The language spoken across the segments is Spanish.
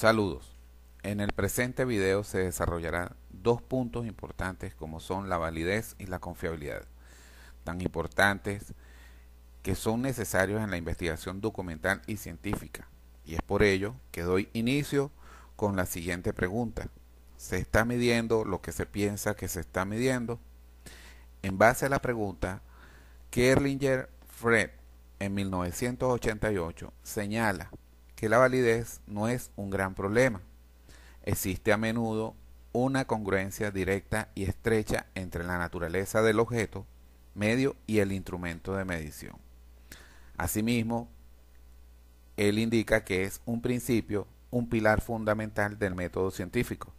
Saludos. En el presente video se desarrollarán dos puntos importantes como son la validez y la confiabilidad, tan importantes que son necesarios en la investigación documental y científica. Y es por ello que doy inicio con la siguiente pregunta. ¿Se está midiendo lo que se piensa que se está midiendo? En base a la pregunta, Kerlinger Fred en 1988 señala que la validez no es un gran problema. Existe a menudo una congruencia directa y estrecha entre la naturaleza del objeto, medio y el instrumento de medición. Asimismo, él indica que es un principio, un pilar fundamental del método científico.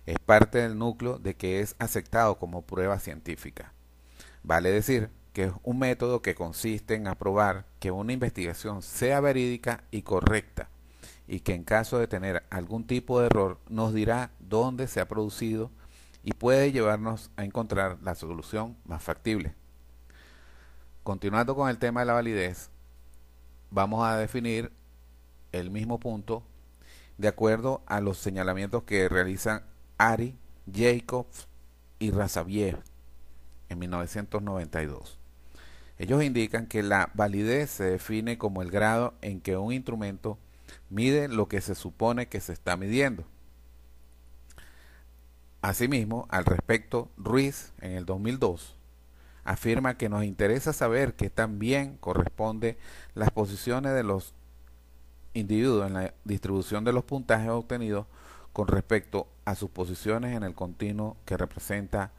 Es parte del núcleo de que es aceptado como prueba científica. Vale decir que es un método que consiste en aprobar que una investigación sea verídica y correcta, y que en caso de tener algún tipo de error nos dirá dónde se ha producido y puede llevarnos a encontrar la solución más factible. Continuando con el tema de la validez, vamos a definir el mismo punto de acuerdo a los señalamientos que realizan Ari, Jacobs y Razaviev en 1992. Ellos indican que la validez se define como el grado en que un instrumento mide lo que se supone que se está midiendo. Asimismo, al respecto, Ruiz en el 2002 afirma que nos interesa saber qué tan bien corresponde las posiciones de los individuos en la distribución de los puntajes obtenidos con respecto a sus posiciones en el continuo que representa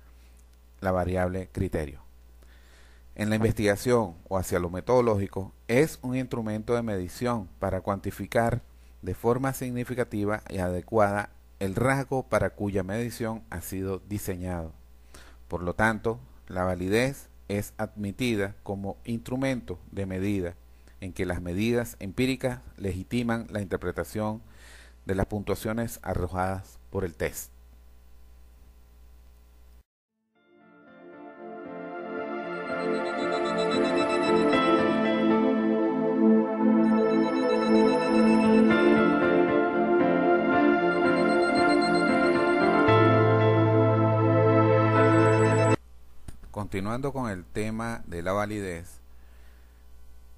la variable criterio. En la investigación o hacia lo metodológico es un instrumento de medición para cuantificar de forma significativa y adecuada el rasgo para cuya medición ha sido diseñado. Por lo tanto, la validez es admitida como instrumento de medida en que las medidas empíricas legitiman la interpretación de las puntuaciones arrojadas por el test. Continuando con el tema de la validez,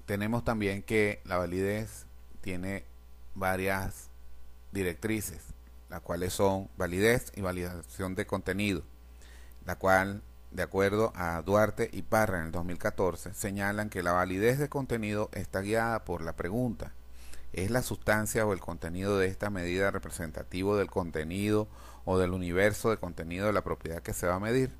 tenemos también que la validez tiene varias directrices, las cuales son validez y validación de contenido, la cual, de acuerdo a Duarte y Parra en el 2014, señalan que la validez de contenido está guiada por la pregunta: ¿es la sustancia o el contenido de esta medida representativo del contenido o del universo de contenido de la propiedad que se va a medir?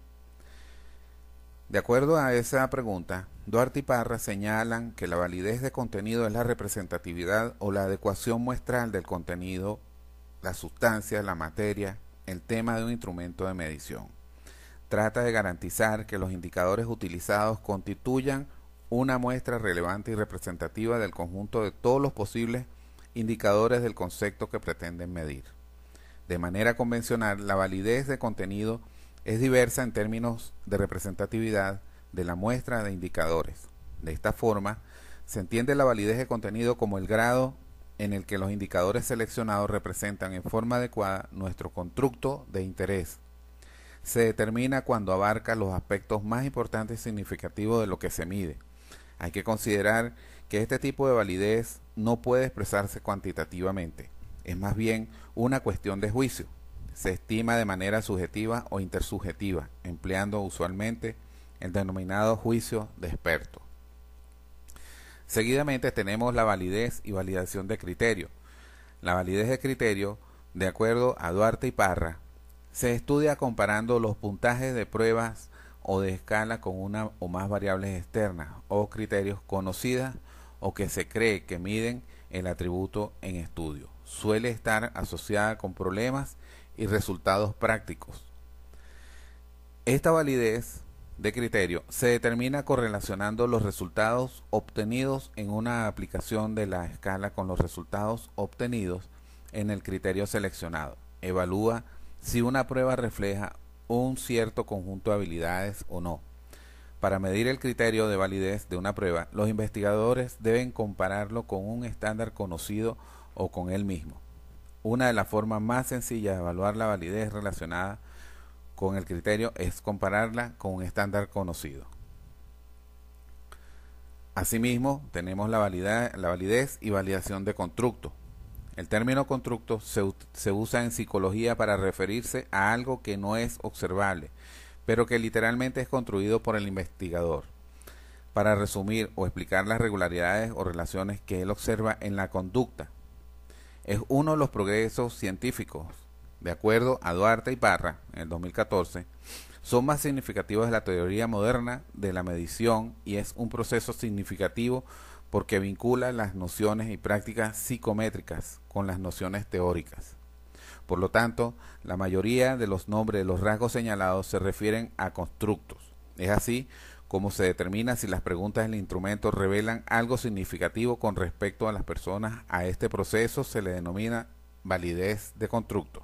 De acuerdo a esa pregunta, Duarte y Parra señalan que la validez de contenido es la representatividad o la adecuación muestral del contenido, la sustancia, la materia, el tema de un instrumento de medición. Trata de garantizar que los indicadores utilizados constituyan una muestra relevante y representativa del conjunto de todos los posibles indicadores del concepto que pretenden medir. De manera convencional, la validez de contenido es diversa en términos de representatividad de la muestra de indicadores. De esta forma, se entiende la validez de contenido como el grado en el que los indicadores seleccionados representan en forma adecuada nuestro constructo de interés. Se determina cuando abarca los aspectos más importantes y significativos de lo que se mide. Hay que considerar que este tipo de validez no puede expresarse cuantitativamente. Es más bien una cuestión de juicio. Se estima de manera subjetiva o intersubjetiva, empleando usualmente el denominado juicio de experto. Seguidamente tenemos la validez y validación de criterio. La validez de criterio, de acuerdo a Duarte y Parra, se estudia comparando los puntajes de pruebas o de escala con una o más variables externas o criterios conocidas o que se cree que miden el atributo en estudio. Suele estar asociada con problemas y resultados prácticos. Esta validez de criterio se determina correlacionando los resultados obtenidos en una aplicación de la escala con los resultados obtenidos en el criterio seleccionado. Evalúa si una prueba refleja un cierto conjunto de habilidades o no. Para medir el criterio de validez de una prueba, los investigadores deben compararlo con un estándar conocido o con él mismo. Una de las formas más sencillas de evaluar la validez relacionada con el criterio es compararla con un estándar conocido. Asimismo, tenemos la validez y validación de constructo. El término constructo se usa en psicología para referirse a algo que no es observable, pero que literalmente es construido por el investigador, para resumir o explicar las regularidades o relaciones que él observa en la conducta. Es uno de los progresos científicos, de acuerdo a Duarte y Parra, en el 2014, son más significativos de la teoría moderna de la medición y es un proceso significativo porque vincula las nociones y prácticas psicométricas con las nociones teóricas. Por lo tanto, la mayoría de los nombres de los rasgos señalados se refieren a constructos. Es así como se determina si las preguntas del instrumento revelan algo significativo con respecto a las personas. A este proceso se le denomina validez de constructo.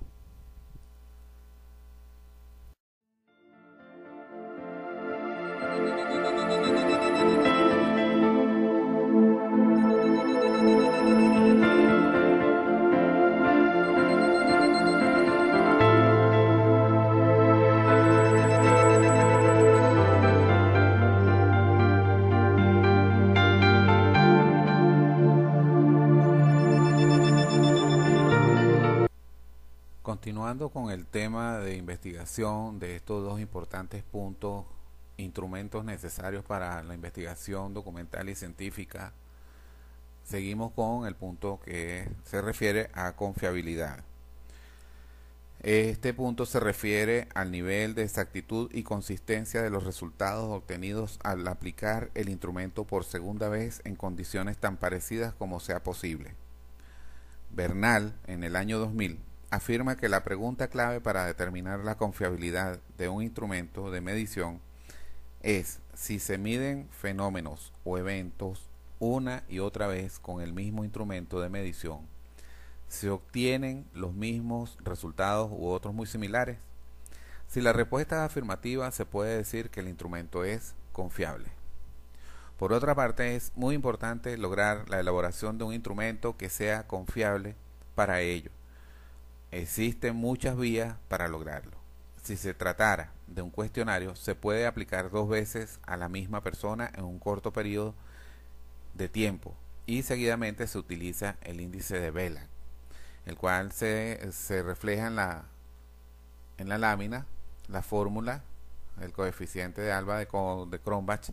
Continuando con el tema de investigación de estos dos importantes puntos, instrumentos necesarios para la investigación documental y científica, seguimos con el punto que se refiere a confiabilidad. Este punto se refiere al nivel de exactitud y consistencia de los resultados obtenidos al aplicar el instrumento por segunda vez en condiciones tan parecidas como sea posible. Bernal, en el año 2000, afirma que la pregunta clave para determinar la confiabilidad de un instrumento de medición es si se miden fenómenos o eventos una y otra vez con el mismo instrumento de medición, se obtienen los mismos resultados u otros muy similares. Si la respuesta es afirmativa, se puede decir que el instrumento es confiable. Por otra parte, es muy importante lograr la elaboración de un instrumento que sea confiable para ello. Existen muchas vías para lograrlo. Si se tratara de un cuestionario, se puede aplicar 2 veces a la misma persona en un corto periodo de tiempo y seguidamente se utiliza el índice de Vela, el cual se refleja en la lámina, la fórmula, el coeficiente de alfa de Cronbach,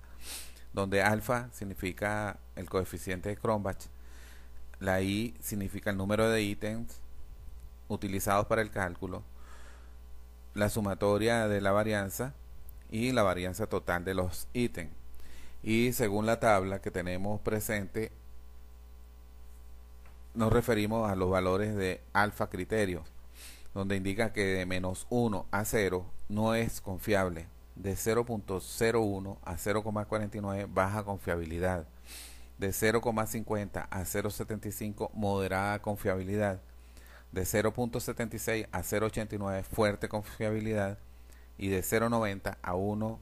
donde alfa significa el coeficiente de Cronbach, la I significa el número de ítems utilizados para el cálculo, la sumatoria de la varianza y la varianza total de los ítems. Y según la tabla que tenemos presente, nos referimos a los valores de alfa criterios, donde indica que de -1 a 0 no es confiable, de 0.01 a 0.49 baja confiabilidad, de 0.50 a 0.75 moderada confiabilidad, de 0.76 a 0.89 fuerte confiabilidad y de 0.90 a 1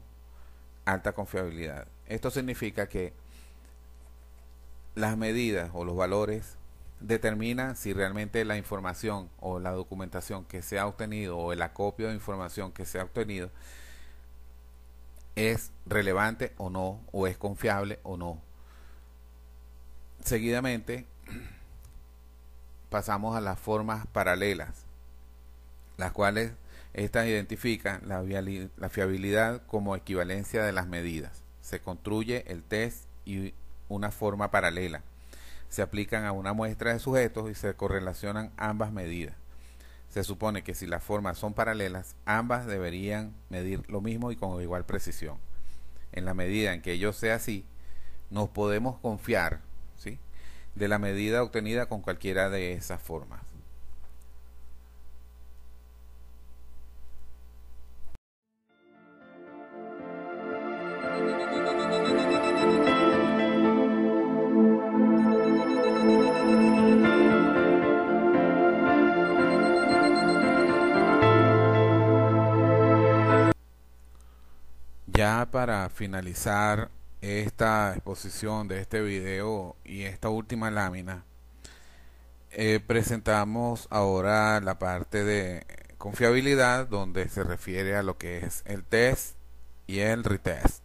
alta confiabilidad. Esto significa que las medidas o los valores determinan si realmente la información o la documentación que se ha obtenido o el acopio de información que se ha obtenido es relevante o no, o es confiable o no. Seguidamente pasamos a las formas paralelas, las cuales estas identifican la fiabilidad como equivalencia de las medidas. Se construye el test y una forma paralela. Se aplican a una muestra de sujetos y se correlacionan ambas medidas. Se supone que si las formas son paralelas, ambas deberían medir lo mismo y con igual precisión. En la medida en que ello sea así, nos podemos confiar, ¿sí?, de la medida obtenida con cualquiera de esas formas. Ya para finalizar esta exposición de este video y esta última lámina, presentamos ahora la parte de confiabilidad, donde se refiere a lo que es el test y el retest.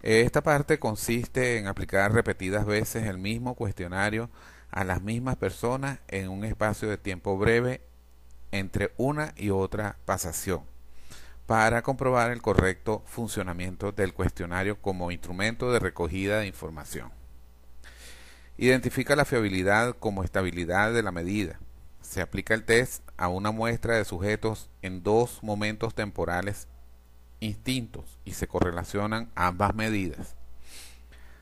Esta parte consiste en aplicar repetidas veces el mismo cuestionario a las mismas personas en un espacio de tiempo breve entre una y otra pasación, para comprobar el correcto funcionamiento del cuestionario como instrumento de recogida de información. Identifica la fiabilidad como estabilidad de la medida. Se aplica el test a una muestra de sujetos en dos momentos temporales distintos y se correlacionan ambas medidas.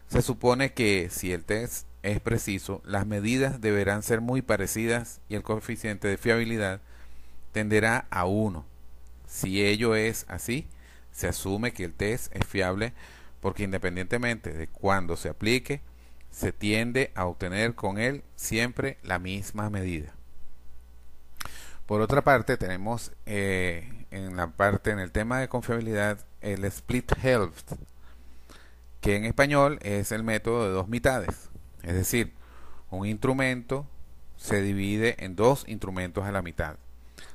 Se supone que si el test es preciso, las medidas deberán ser muy parecidas y el coeficiente de fiabilidad tenderá a 1. Si ello es así, se asume que el test es fiable porque independientemente de cuándo se aplique, se tiende a obtener con él siempre la misma medida. Por otra parte, tenemos en el tema de confiabilidad, el split health, que en español es el método de dos mitades. Es decir, un instrumento se divide en dos instrumentos a la mitad.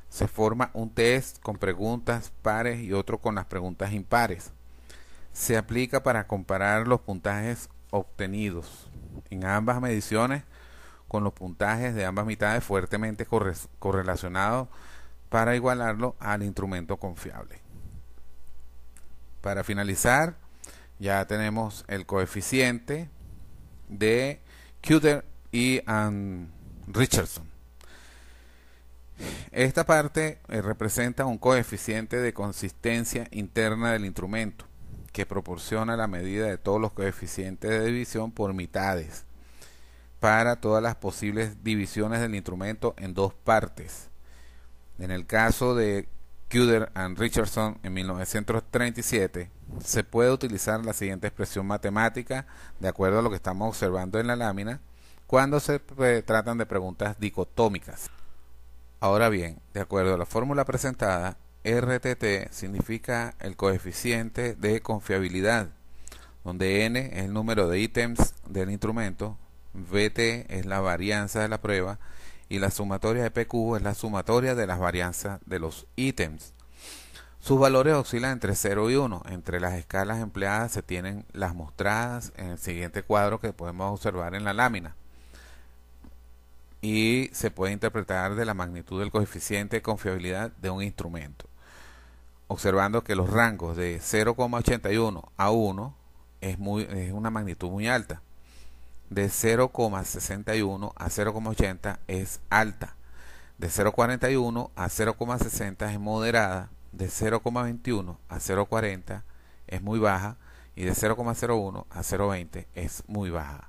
Se forma un test con preguntas pares y otro con las preguntas impares. Se aplica para comparar los puntajes obtenidos en ambas mediciones con los puntajes de ambas mitades fuertemente correlacionados para igualarlo al instrumento confiable. Para finalizar, ya tenemos el coeficiente de Cuder y Richardson. Esta parte representa un coeficiente de consistencia interna del instrumento que proporciona la medida de todos los coeficientes de división por mitades para todas las posibles divisiones del instrumento en dos partes. En el caso de Cuder y Richardson en 1937, se puede utilizar la siguiente expresión matemática de acuerdo a lo que estamos observando en la lámina cuando se tratan de preguntas dicotómicas. Ahora bien, de acuerdo a la fórmula presentada, RTT significa el coeficiente de confiabilidad, donde N es el número de ítems del instrumento, VT es la varianza de la prueba y la sumatoria de PQ es la sumatoria de las varianzas de los ítems. Sus valores oscilan entre 0 y 1. Entre las escalas empleadas se tienen las mostradas en el siguiente cuadro que podemos observar en la lámina, y se puede interpretar de la magnitud del coeficiente de confiabilidad de un instrumento, observando que los rangos de 0,81 a 1 es una magnitud muy alta, de 0,61 a 0,80 es alta, de 0,41 a 0,60 es moderada, de 0,21 a 0,40 es muy baja y de 0,01 a 0,20 es muy baja.